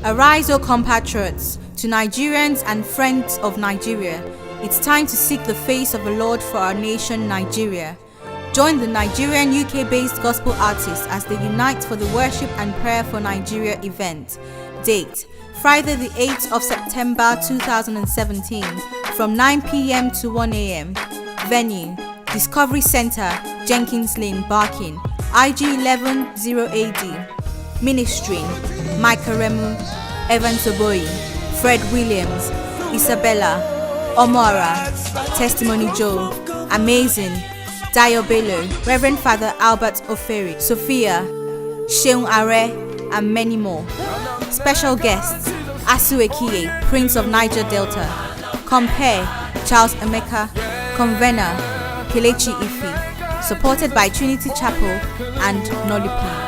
Arise, O compatriots, to Nigerians and friends of Nigeria. It's time to seek the face of the Lord for our nation, Nigeria. Join the Nigerian UK-based gospel artists as they unite for the Worship and Prayer for Nigeria event. Date: Friday the 8th of September 2017 from 9 p.m. to 1 a.m. Venue: Discovery Center, Jenkins Lane, Barking, IG 110AD. Ministry: Micah Remu, Evans Oboyi, Fred Williams, Isabella, Omara, Testimony Joe, Amazing, Dayo Bello, Reverend Father Albert Oferi, Sophia, Sheung Are, and many more. Special guests: Asu Ekie, Prince of Niger Delta, Compare, Charles Emeka, Convener, Kelechi Ifi, supported by Trinity Chapel and Nolipi.